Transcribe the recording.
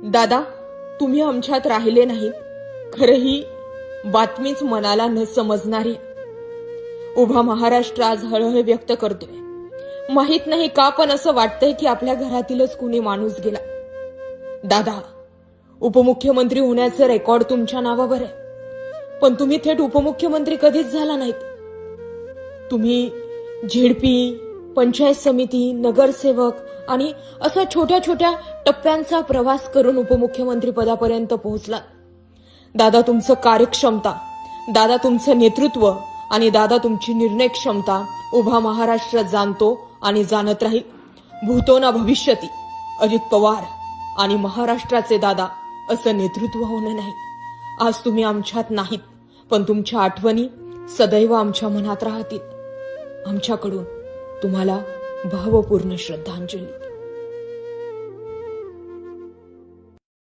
दादा, तुम्ही आमच्यात राहिले नाहीत. खरं ही बातमीच मनाला न समजणारी. उभा महाराष्ट्र आज हळहळ व्यक्त करतोय. माहित नाही का, पण असं वाटतंय की आपल्या घरातीलच कुणी माणूस गेला. दादा, उपमुख्यमंत्री होण्याचं रेकॉर्ड तुमच्या नावावर आहे, पण तुम्ही थेट उपमुख्यमंत्री कधीच झाला नाहीत. तुम्ही झेडपी, पंचायत समिती, नगरसेवक आणि असा छोट्या छोट्या टप्प्यांचा प्रवास करून उपमुख्यमंत्री पदापर्यंत पोहोचला. दादा, तुमचं कार्यक्षमता, दादा तुमचं नेतृत्व आणि दादा तुमची निर्णय क्षमता उभा महाराष्ट्र जाणतो आणि जाणत राहील. भूतो ना भविष्यती. अजित पवार आणि महाराष्ट्राचे दादा असं नेतृत्व होणं नाही. आज तुम्ही आमच्यात नाहीत, पण तुमच्या आठवणी सदैव आमच्या मनात राहतील. आमच्याकडून तुम्हाला भावपूर्ण श्रद्धांजली.